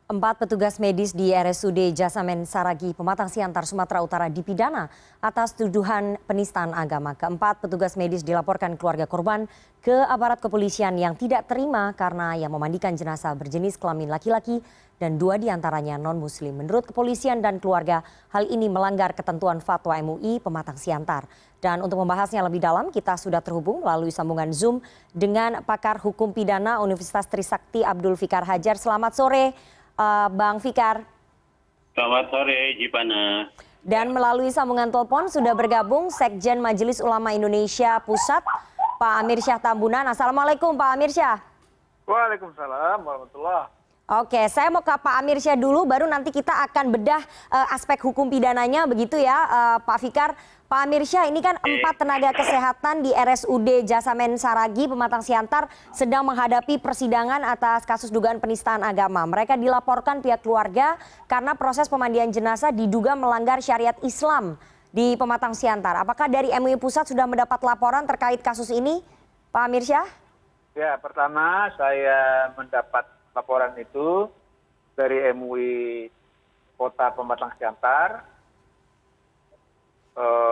Empat petugas medis di RSUD Jasamen Saragi, Pematang Siantar, Sumatera Utara dipidana atas tuduhan penistaan agama. Keempat petugas medis dilaporkan keluarga korban ke aparat kepolisian yang tidak terima karena yang memandikan jenazah berjenis kelamin laki-laki dan 2 diantaranya non-muslim. Menurut kepolisian dan keluarga, hal ini melanggar ketentuan fatwa MUI Pematang Siantar. Dan untuk membahasnya lebih dalam, kita sudah terhubung melalui sambungan Zoom dengan pakar hukum pidana Universitas Trisakti Abdul Fikar Hajar. Selamat sore. Bang Fikar. Selamat sore, Jipana. Dan melalui sambungan telepon sudah bergabung Sekjen Majelis Ulama Indonesia Pusat, Pak Amir Syah Tambunan. Assalamualaikum Pak Amir Syah. Waalaikumsalam warahmatullahi. Oke, saya mau ke Pak Amir Syah dulu, baru nanti kita akan bedah aspek hukum pidananya, begitu ya Pak Fikar. Pak Amir Syah, ini kan 4 tenaga kesehatan di RSUD Jasamen Saragi, Pematang Siantar sedang menghadapi persidangan atas kasus dugaan penistaan agama. Mereka dilaporkan pihak keluarga karena proses pemandian jenazah diduga melanggar syariat Islam di Pematang Siantar. Apakah dari MUI Pusat sudah mendapat laporan terkait kasus ini, Pak Amir Syah? Ya, pertama saya mendapat laporan itu dari MUI Kota Pematang Siantar.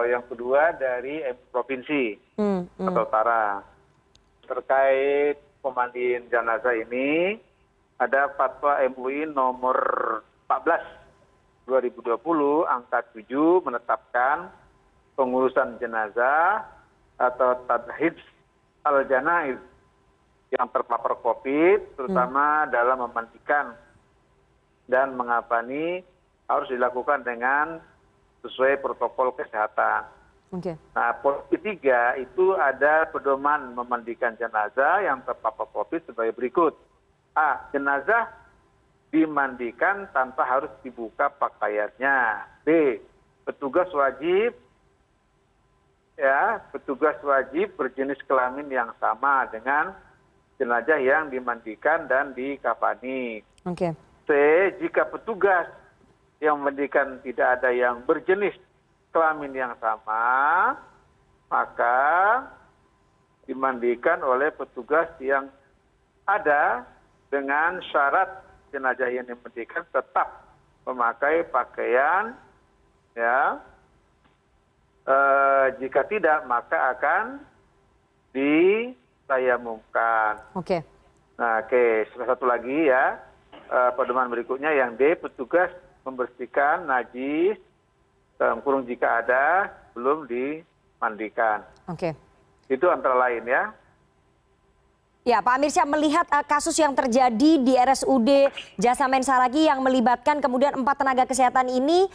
Yang kedua dari Provinsi Sumatera Utara. Terkait pemandian jenazah ini ada fatwa MUI nomor 14 2020 angka 7 menetapkan pengurusan jenazah atau tadhib al-janaiz yang terpapar COVID, terutama dalam memandikan dan mengapani harus dilakukan dengan sesuai protokol kesehatan. Okay. Nah, poin ketiga itu ada pedoman memandikan jenazah yang terpapar COVID sebagai berikut. A. Jenazah dimandikan tanpa harus dibuka pakaiannya. B. Petugas wajib berjenis kelamin yang sama dengan jenazah yang dimandikan dan dikafani. Okay. C. Jika petugas yang memandikan tidak ada yang berjenis kelamin yang sama, maka dimandikan oleh petugas yang ada dengan syarat jenazah yang dimandikan tetap memakai pakaian, ya. Jika tidak, maka akan ditayamumkan. Oke. Nah, satu lagi ya, pedoman berikutnya yang D, petugas membersihkan najis dalam kurung jika ada belum dimandikan. Oke. Itu antara lain ya. Ya, Pak Amir Syah, melihat kasus yang terjadi di RSUD Jasamen Saragi yang melibatkan kemudian 4 tenaga kesehatan ini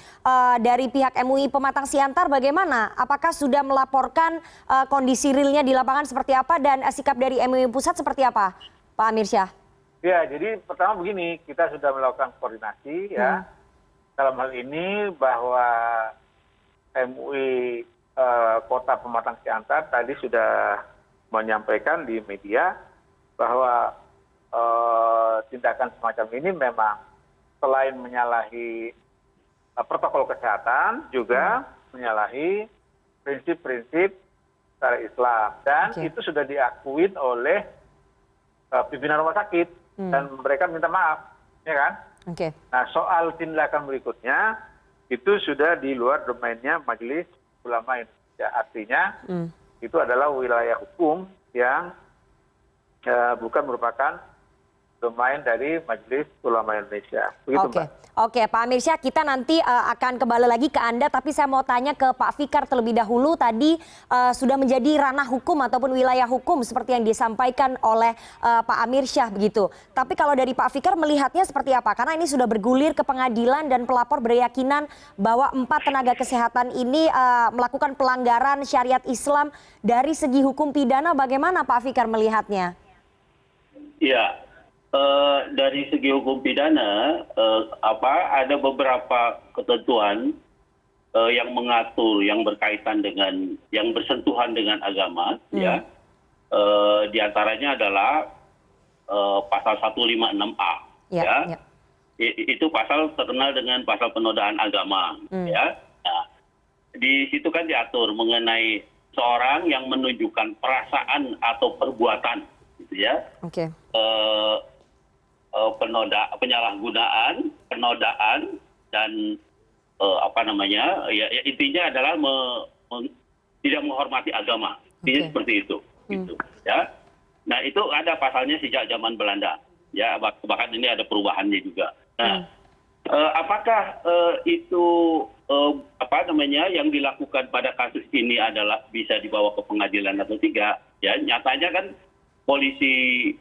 dari pihak MUI Pematang Siantar, bagaimana? Apakah sudah melaporkan kondisi realnya di lapangan seperti apa dan sikap dari MUI Pusat seperti apa, Pak Amir Syah? Ya, jadi pertama begini, kita sudah melakukan koordinasi ya. Dalam hal ini bahwa MUI Kota Pematang Siantar tadi sudah menyampaikan di media bahwa tindakan semacam ini memang selain menyalahi protokol kesehatan juga menyalahi prinsip-prinsip syariat Islam, dan itu sudah diakui oleh pimpinan rumah sakit dan mereka minta maaf, ya kan? Oke. Nah, soal tindakan berikutnya itu sudah di luar domainnya Majelis Ulama Indonesia. Artinya itu adalah wilayah hukum yang bukan merupakan domain dari Majelis Ulama Indonesia. Begitu, Mbak. Oke, Pak Amir Syah, kita nanti akan kembali lagi ke Anda, tapi saya mau tanya ke Pak Fikar terlebih dahulu. Tadi sudah menjadi ranah hukum ataupun wilayah hukum seperti yang disampaikan oleh Pak Amir Syah begitu. Tapi kalau dari Pak Fikar melihatnya seperti apa? Karena ini sudah bergulir ke pengadilan dan pelapor berkeyakinan bahwa 4 tenaga kesehatan ini melakukan pelanggaran syariat Islam. Dari segi hukum pidana, bagaimana Pak Fikar melihatnya? Ya. Dari segi hukum pidana, ada beberapa ketentuan yang mengatur, yang berkaitan dengan, yang bersentuhan dengan agama, ya. Di antaranya adalah pasal 156A, ya. Itu pasal terkenal dengan pasal penodaan agama, ya. Nah, di situ kan diatur mengenai seorang yang menunjukkan perasaan atau perbuatan, gitu ya. penyalahgunaan, penodaan, dan ya intinya adalah tidak menghormati agama. Intinya seperti itu. Gitu, ya. Nah itu ada pasalnya sejak zaman Belanda. Ya bahkan ini ada perubahannya juga. Nah apakah itu yang dilakukan pada kasus ini adalah bisa dibawa ke pengadilan atau tidak? Ya nyatanya kan polisi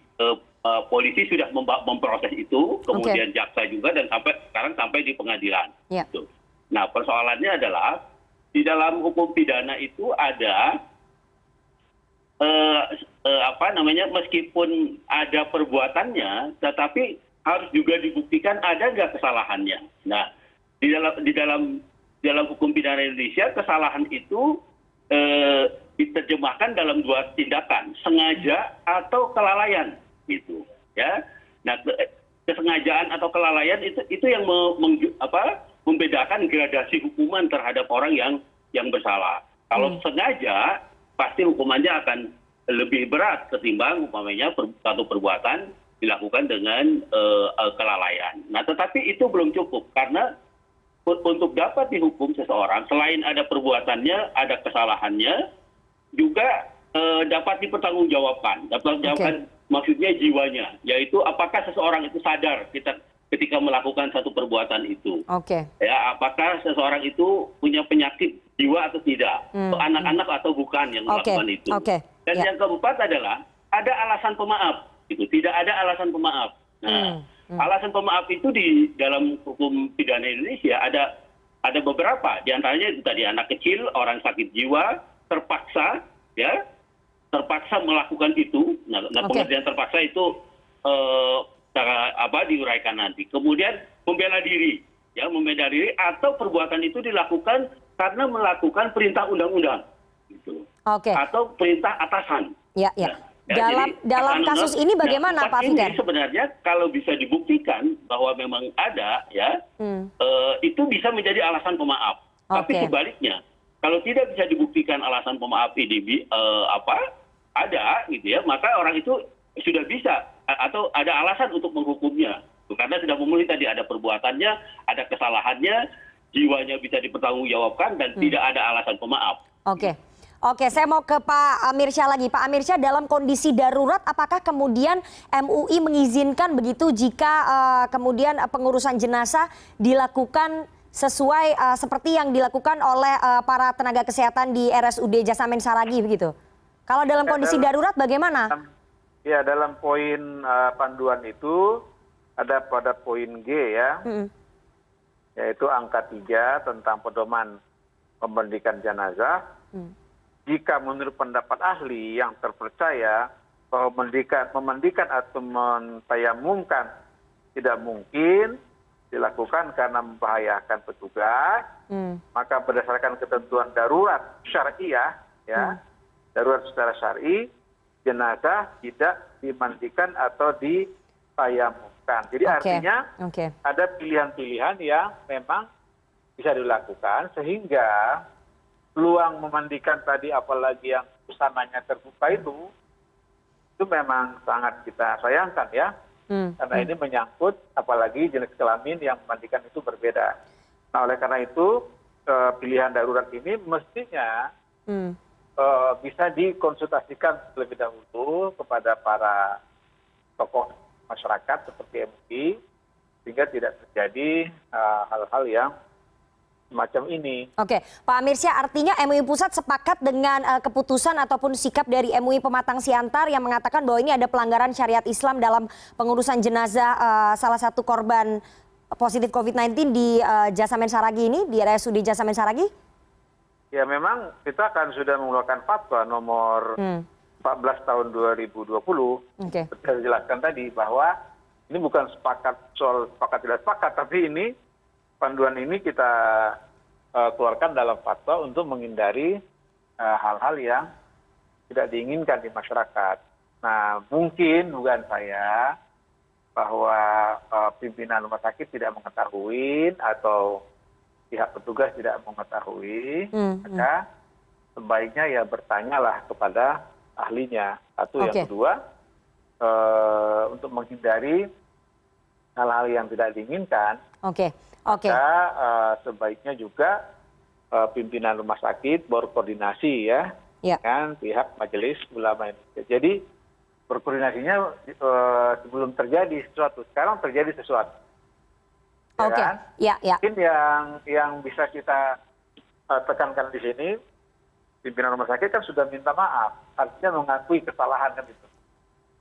sudah memproses itu, kemudian jaksa juga, dan sekarang sampai di pengadilan. Gitu. Nah persoalannya adalah di dalam hukum pidana itu ada meskipun ada perbuatannya, tetapi harus juga dibuktikan ada nggak kesalahannya. Nah, di dalam hukum pidana Indonesia, kesalahan itu diterjemahkan dalam dua tindakan, sengaja atau kelalaian, gitu. Ya, nah kesengajaan atau kelalaian itu yang membedakan gradasi hukuman terhadap orang yang bersalah. Kalau sengaja, pasti hukumannya akan lebih berat ketimbang umpamanya satu perbuatan dilakukan dengan kelalaian. Nah, tetapi itu belum cukup karena untuk dapat dihukum seseorang, selain ada perbuatannya, ada kesalahannya, juga dapat dipertanggungjawabkan. Maksudnya jiwanya, yaitu apakah seseorang itu sadar ketika melakukan satu perbuatan itu. Ya, apakah seseorang itu punya penyakit jiwa atau tidak, anak-anak atau bukan yang melakukan itu. Dan yang keempat adalah ada alasan pemaaf. Tidak ada alasan pemaaf. Nah, alasan pemaaf itu di dalam hukum pidana Indonesia ada beberapa. Di antaranya itu tadi anak kecil, orang sakit jiwa, terpaksa melakukan itu. Nah pengertian terpaksa itu diuraikan nanti. Kemudian membela diri, atau perbuatan itu dilakukan karena melakukan perintah undang-undang, gitu. Atau perintah atasan. Dalam kasus ini bagaimana, Pak Fikar? Ini sebenarnya kalau bisa dibuktikan bahwa memang ada, itu bisa menjadi alasan pemaaf. Tapi sebaliknya, kalau tidak bisa dibuktikan alasan pemaaf ini ada, gitu ya, maka orang itu sudah bisa atau ada alasan untuk menghukumnya. Karena sudah memenuhi tadi, ada perbuatannya, ada kesalahannya, jiwanya bisa dipertanggungjawabkan, dan tidak ada alasan pemaaf. Oke, saya mau ke Pak Amirsyah lagi. Pak Amirsyah, dalam kondisi darurat, apakah kemudian MUI mengizinkan begitu jika kemudian pengurusan jenazah dilakukan sesuai seperti yang dilakukan oleh para tenaga kesehatan di RSUD Jasamen Saragi begitu? Kalau dalam kondisi darurat bagaimana? Ya, dalam poin panduan itu ada pada poin G ya, yaitu angka 3 tentang pedoman pemandikan jenazah. Jika menurut pendapat ahli yang terpercaya bahwa memandikan atau mentayamumkan tidak mungkin dilakukan karena membahayakan petugas, maka berdasarkan ketentuan darurat syariah, darurat secara syar'i, jenazah tidak dimandikan atau ditayamumkan. Jadi artinya ada pilihan-pilihan yang memang bisa dilakukan sehingga peluang memandikan tadi, apalagi yang usamanya terbuka itu memang sangat kita sayangkan ya. Karena ini menyangkut apalagi jenis kelamin yang memandikan itu berbeda. Nah oleh karena itu pilihan darurat ini mestinya bisa dikonsultasikan terlebih dahulu kepada para tokoh masyarakat seperti MUI, sehingga tidak terjadi hal-hal yang semacam ini. Pak Amirsyah, artinya MUI Pusat sepakat dengan keputusan ataupun sikap dari MUI Pematang Siantar yang mengatakan bahwa ini ada pelanggaran syariat Islam dalam pengurusan jenazah salah satu korban positif COVID-19 di Jasamen Saragi ini, di RSUD Jasamen Saragi? Ya memang kita kan sudah mengeluarkan fatwa nomor 14 tahun 2020. Saya jelaskan tadi bahwa ini bukan soal sepakat tidak sepakat, tapi ini panduan ini kita keluarkan dalam fatwa untuk menghindari hal-hal yang tidak diinginkan di masyarakat. Nah, mungkin dugaan saya bahwa pimpinan rumah sakit tidak mengetahui atau pihak petugas tidak mengetahui, maka sebaiknya ya bertanyalah kepada ahlinya. Satu, yang kedua, untuk menghindari hal-hal yang tidak diinginkan, Oke. maka sebaiknya juga pimpinan rumah sakit berkoordinasi ya Ya. dengan pihak Majelis Ulama Indonesia. Jadi berkoordinasinya sebelum terjadi sesuatu. Sekarang terjadi sesuatu. Ya Oke. kan? Ya. Mungkin yang bisa kita tekankan di sini, pimpinan rumah sakit kan sudah minta maaf, artinya mengakui kesalahan kan itu.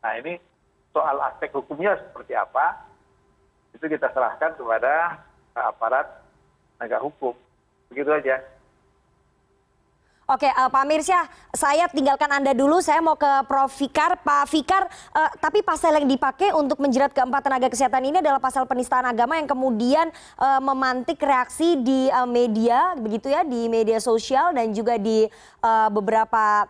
Nah ini soal aspek hukumnya seperti apa, itu kita serahkan kepada aparat penegak hukum. Begitu aja. Oke, Pak Mirsya, saya tinggalkan Anda dulu. Saya mau ke Prof. Fikar. Pak Fikar, tapi pasal yang dipakai untuk menjerat keempat tenaga kesehatan ini adalah pasal penistaan agama yang kemudian memantik reaksi di media, begitu ya, di media sosial dan juga di beberapa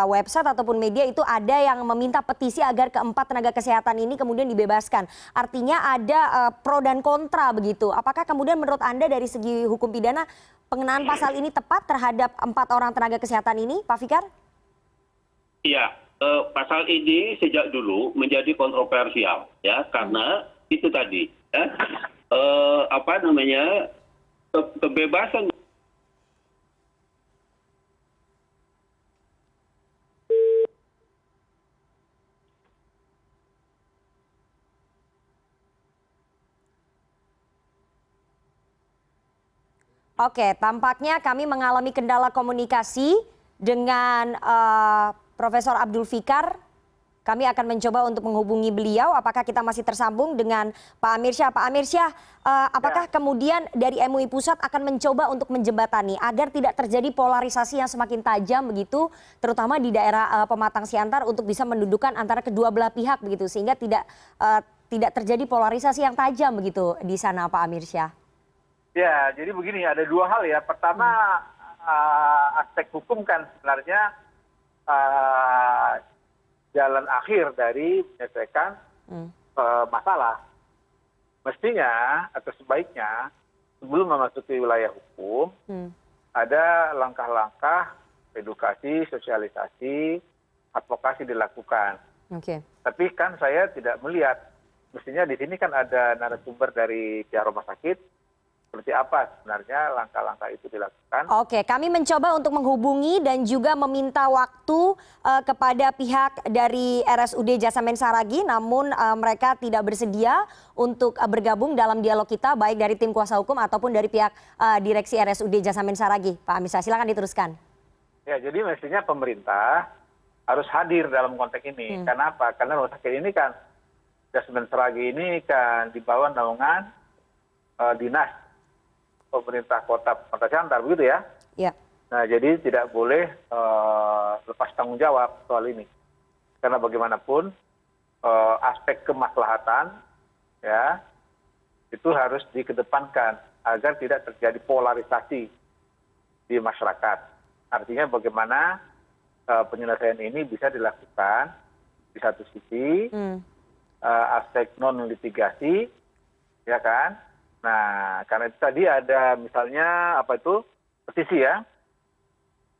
website ataupun media itu ada yang meminta petisi agar keempat tenaga kesehatan ini kemudian dibebaskan. Artinya ada pro dan kontra begitu. Apakah kemudian menurut Anda dari segi hukum pidana pengenaan pasal ini tepat terhadap 4 orang tenaga kesehatan ini, Pak Fikar? Iya, pasal ini sejak dulu menjadi kontroversial ya karena itu tadi ya kebebasan. Oke, tampaknya kami mengalami kendala komunikasi dengan Profesor Abdul Fikar. Kami akan mencoba untuk menghubungi beliau. Apakah kita masih tersambung dengan Pak Amirsyah? Pak Amirsyah, apakah kemudian dari MUI Pusat akan mencoba untuk menjembatani agar tidak terjadi polarisasi yang semakin tajam begitu, terutama di daerah Pematang Siantar untuk bisa mendudukan antara kedua belah pihak begitu, sehingga tidak terjadi polarisasi yang tajam begitu di sana, Pak Amirsyah? Ya, jadi begini, ada dua hal ya. Pertama, aspek hukum kan sebenarnya jalan akhir dari menyelesaikan masalah. Mestinya atau sebaiknya sebelum memasuki wilayah hukum, ada langkah-langkah edukasi, sosialisasi, advokasi dilakukan. Oke. Tapi kan saya tidak melihat, mestinya di sini kan ada narasumber dari pihak rumah sakit, seperti apa sebenarnya langkah-langkah itu dilakukan. Oke, kami mencoba untuk menghubungi dan juga meminta waktu kepada pihak dari RSUD Jasamen Saragi, namun mereka tidak bersedia untuk bergabung dalam dialog kita, baik dari tim kuasa hukum ataupun dari pihak direksi RSUD Jasamen Saragi. Pak Amirsyah, silakan diteruskan. Ya, jadi mestinya pemerintah harus hadir dalam konteks ini. Karena apa? Karena rumah sakit ini kan, Jasamen Saragi ini kan di bawah naungan dinas pemerintah kota Pematang Siantar, begitu ya? Ya. Nah, jadi tidak boleh lepas tanggung jawab soal ini. Karena bagaimanapun aspek kemaslahatan ya itu harus dikedepankan agar tidak terjadi polarisasi di masyarakat. Artinya bagaimana penyelesaian ini bisa dilakukan di satu sisi aspek non litigasi, ya kan? Nah, karena itu tadi ada misalnya petisi ya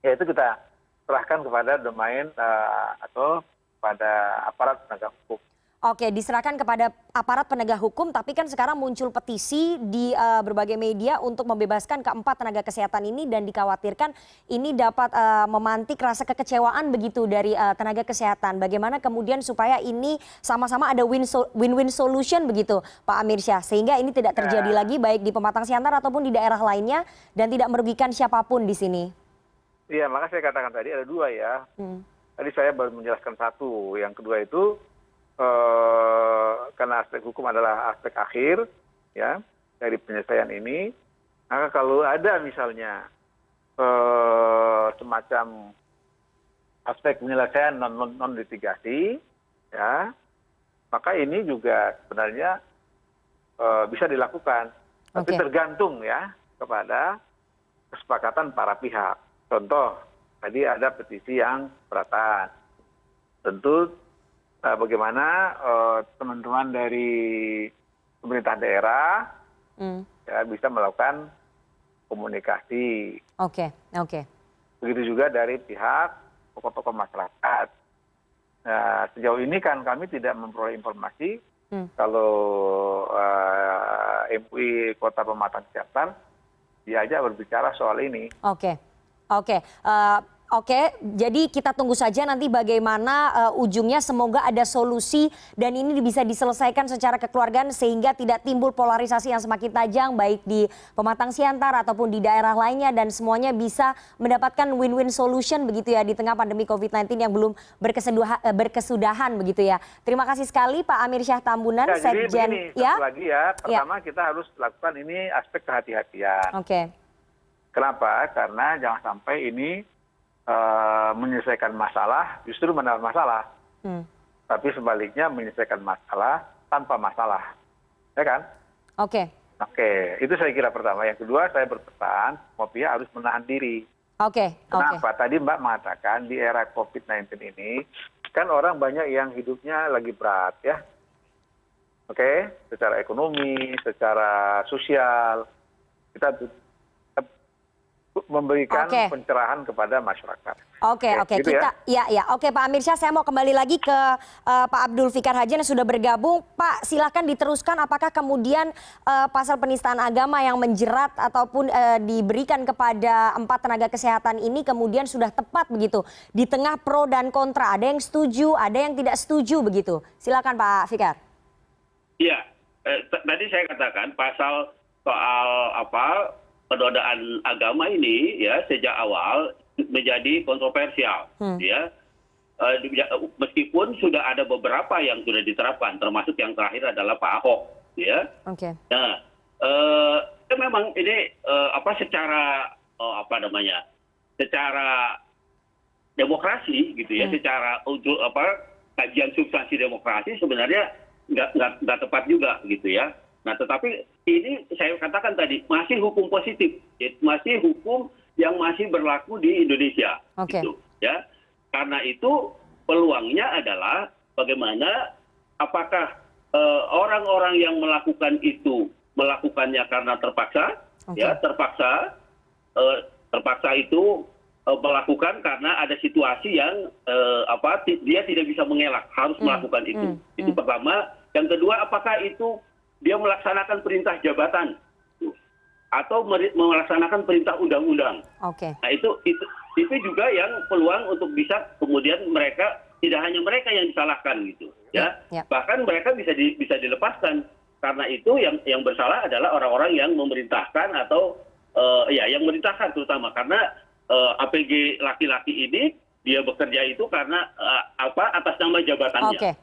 itu kita serahkan kepada domain atau pada aparat penegak hukum. Oke, diserahkan kepada aparat penegak hukum, tapi kan sekarang muncul petisi di berbagai media untuk membebaskan keempat tenaga kesehatan ini dan dikhawatirkan ini dapat memantik rasa kekecewaan begitu dari tenaga kesehatan. Bagaimana kemudian supaya ini sama-sama ada win-win solution begitu, Pak Amirsyah, sehingga ini tidak terjadi lagi baik di Pematang Siantar ataupun di daerah lainnya dan tidak merugikan siapapun di sini. Iya, maka saya katakan tadi ada dua ya. Tadi saya baru menjelaskan satu, yang kedua itu karena aspek hukum adalah aspek akhir ya dari penyelesaian ini, maka kalau ada misalnya semacam aspek penyelesaian non litigasi ya, maka ini juga sebenarnya bisa dilakukan, tapi tergantung ya kepada kesepakatan para pihak. Contoh tadi ada petisi yang keberatan, tentu bagaimana teman-teman dari pemerintah daerah ya, bisa melakukan komunikasi. Oke. Begitu juga dari pihak tokoh-tokoh masyarakat. Nah, sejauh ini kan kami tidak memperoleh informasi Kalau MUI Kota Pematang Siantar diajak berbicara soal ini. Oke, oke, oke. Jadi kita tunggu saja nanti bagaimana ujungnya. Semoga ada solusi dan ini bisa diselesaikan secara kekeluargaan sehingga tidak timbul polarisasi yang semakin tajam baik di Pematang Siantar ataupun di daerah lainnya dan semuanya bisa mendapatkan win-win solution begitu ya di tengah pandemi COVID-19 yang belum berkesudahan begitu ya. Terima kasih sekali Pak Amir Syah Tambunan, Ya, jadi Sekjen. begini, satu lagi ya. Pertama kita harus lakukan ini aspek kehati-hatian. Oke. Kenapa? Karena jangan sampai ini menyelesaikan masalah justru menambah masalah. Tapi sebaliknya menyelesaikan masalah tanpa masalah. Ya kan? Oke. Oke, itu saya kira pertama. Yang kedua saya berpesan semua pihak harus menahan diri. Oke. Kenapa? Tadi Mbak mengatakan di era COVID-19 ini kan orang banyak yang hidupnya lagi berat ya. Oke, secara ekonomi, secara sosial. Kita memberikan pencerahan kepada masyarakat. Oke, gitu kita ya. Oke Pak Amir Syah, saya mau kembali lagi ke Pak Abdul Fikar Haji yang sudah bergabung. Pak, silakan diteruskan apakah kemudian pasal penistaan agama yang menjerat ataupun diberikan kepada 4 tenaga kesehatan ini kemudian sudah tepat begitu di tengah pro dan kontra. Ada yang setuju, ada yang tidak setuju begitu. Silakan Pak Fikar. Iya, tadi saya katakan pasal soal penodaan agama ini ya sejak awal menjadi kontroversial ya. Meskipun sudah ada beberapa yang sudah diterapkan termasuk yang terakhir adalah Pak Ahok ya. Oke. Nah, memang ini secara secara demokrasi gitu ya, secara kajian substansi demokrasi sebenarnya nggak tepat juga gitu ya. Nah, tetapi ini saya katakan tadi masih hukum positif, masih hukum yang masih berlaku di Indonesia, gitu ya. Karena itu peluangnya adalah bagaimana apakah orang-orang yang melakukan itu melakukannya karena terpaksa, ya terpaksa itu melakukan karena ada situasi yang dia tidak bisa mengelak harus melakukan itu. Itu pertama. Yang kedua, apakah itu dia melaksanakan perintah jabatan atau melaksanakan perintah undang-undang. Nah itu juga yang peluang untuk bisa kemudian mereka tidak hanya mereka yang disalahkan gitu ya. Bahkan mereka bisa dilepaskan karena itu yang bersalah adalah orang-orang yang memerintahkan atau yang memerintahkan terutama karena APG laki-laki ini dia bekerja itu karena atas nama jabatannya.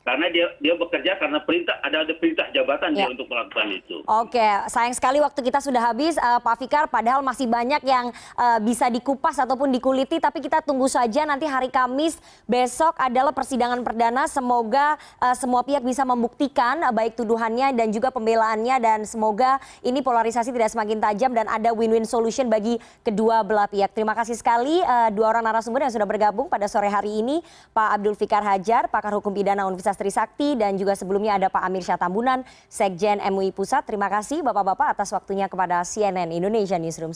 Karena dia bekerja karena ada perintah jabatan dia untuk melakukan itu. Oke, sayang sekali waktu kita sudah habis Pak Fikar, padahal masih banyak yang bisa dikupas ataupun dikuliti, tapi kita tunggu saja nanti hari Kamis besok adalah persidangan perdana. Semoga semua pihak bisa membuktikan baik tuduhannya dan juga pembelaannya dan semoga ini polarisasi tidak semakin tajam dan ada win-win solution bagi kedua belah pihak. Terima kasih sekali dua orang narasumber yang sudah bergabung pada sore hari ini, Pak Abdul Fikar Hajar, pakar hukum pidana Universitas Trisakti, dan juga sebelumnya ada Pak Amir Syah Tambunan, Sekjen MUI Pusat. Terima kasih Bapak-Bapak atas waktunya kepada CNN Indonesia Newsroom.